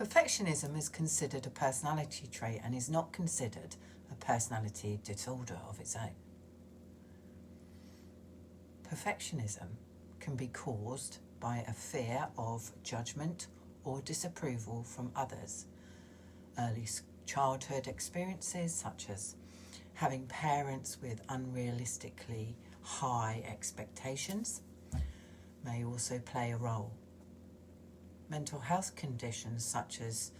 Perfectionism is considered a personality trait and is not considered a personality disorder of its own. Perfectionism can be caused by a fear of judgment or disapproval from others. Early childhood experiences such as having parents with unrealistically high expectations may also play a role. Mental health conditions such as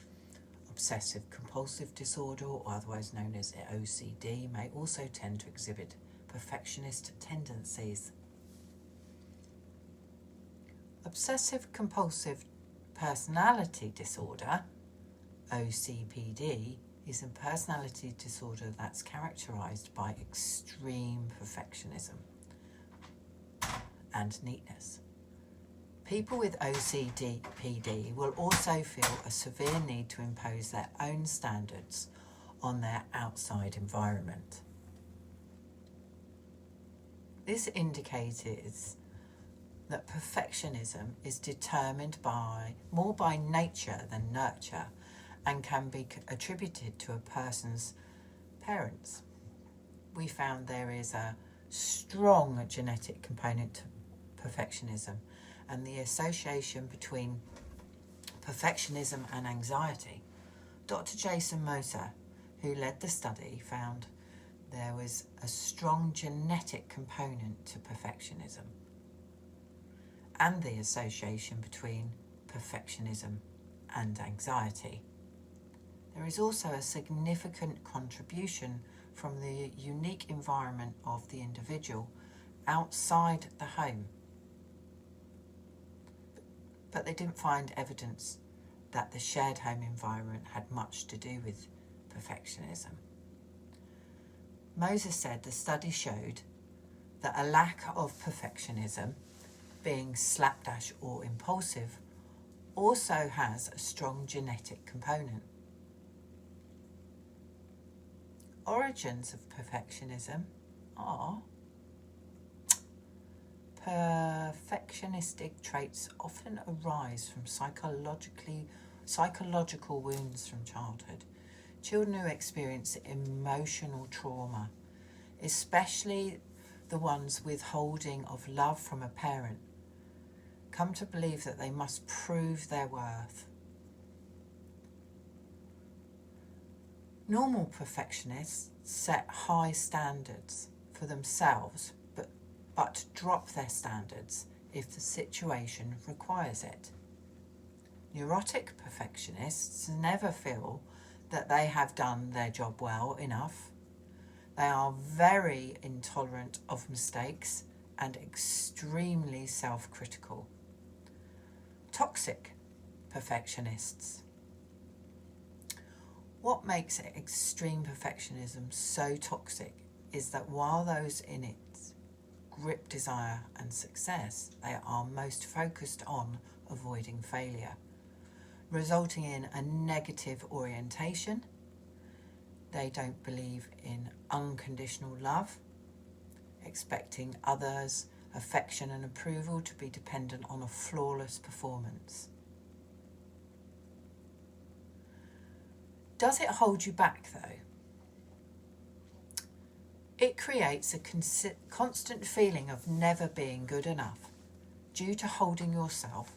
Obsessive Compulsive disorder, or otherwise known as OCD, may also tend to exhibit perfectionist tendencies. Obsessive Compulsive Personality Disorder, OCPD, is a personality disorder that's characterized by extreme perfectionism and neatness. People with OCD-PD will also feel a severe need to impose their own standards on their outside environment. This indicates that perfectionism is determined more by nature than nurture and can be attributed to a person's parents. We found there is a strong genetic component to perfectionism, and the association between perfectionism and anxiety. Dr. Jason Moser, who led the study, found there was a strong genetic component to perfectionism and the association between perfectionism and anxiety. There is also a significant contribution from the unique environment of the individual outside the home. But they didn't find evidence that the shared home environment had much to do with perfectionism. Moses said the study showed that a lack of perfectionism, being slapdash or impulsive, also has a strong genetic component. Origins of perfectionism are perfectionistic traits often arise from psychological wounds from childhood. Children who experience emotional trauma, especially the ones withholding of love from a parent, come to believe that they must prove their worth. Normal perfectionists set high standards for themselves, but drop their standards if the situation requires it. Neurotic perfectionists never feel that they have done their job well enough. They are very intolerant of mistakes and extremely self-critical. Toxic perfectionists. What makes extreme perfectionism so toxic is that while those in it grip desire and success, they are most focused on avoiding failure, resulting in a negative orientation. They don't believe in unconditional love, expecting others' affection and approval to be dependent on a flawless performance. Does it hold you back though? It creates a constant feeling of never being good enough due to holding yourself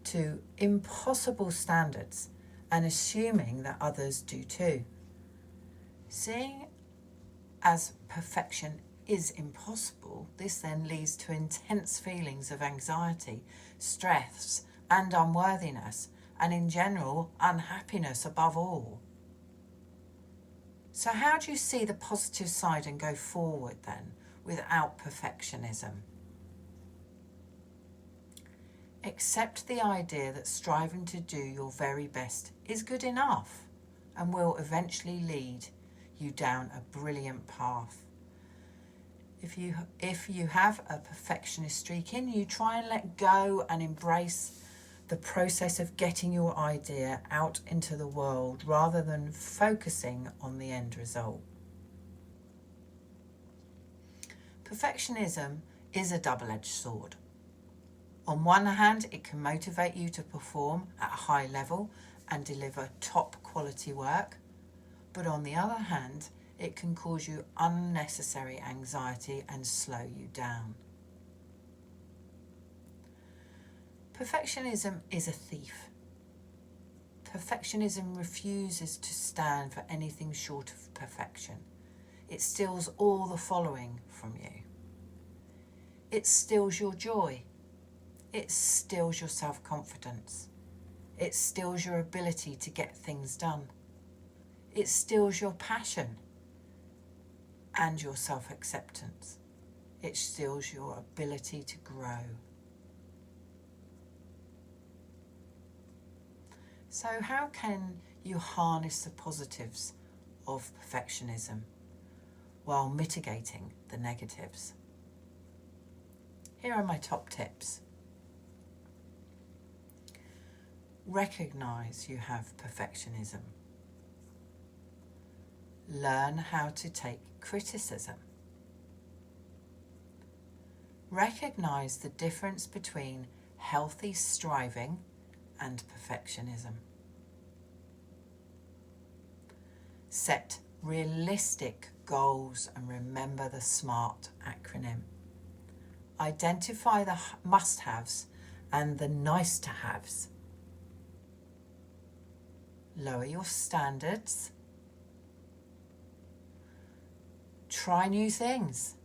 to impossible standards and assuming that others do too. Seeing as perfection is impossible, this then leads to intense feelings of anxiety, stress and unworthiness, and in general unhappiness above all. So how do you see the positive side and go forward then without perfectionism? Accept the idea that striving to do your very best is good enough and will eventually lead you down a brilliant path. If you have a perfectionist streak in you, try and let go and embrace the process of getting your idea out into the world rather than focusing on the end result. Perfectionism is a double-edged sword. On one hand, it can motivate you to perform at a high level and deliver top quality work, but on the other hand, it can cause you unnecessary anxiety and slow you down. Perfectionism is a thief. Perfectionism refuses to stand for anything short of perfection. It steals all the following from you. It steals your joy. It steals your self-confidence. It steals your ability to get things done. It steals your passion and your self-acceptance. It steals your ability to grow. So how can you harness the positives of perfectionism while mitigating the negatives? Here are my top tips. Recognise you have perfectionism. Learn how to take criticism. Recognise the difference between healthy striving and perfectionism. Set realistic goals and remember the SMART acronym. Identify the must-haves and the nice-to-haves. Lower your standards. Try new things.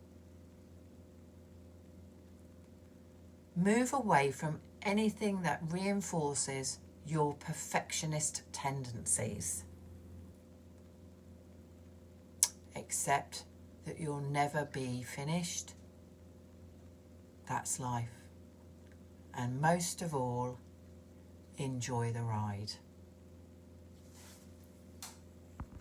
Move away from anything that reinforces your perfectionist tendencies. Accept that you'll never be finished. That's life. And most of all, enjoy the ride.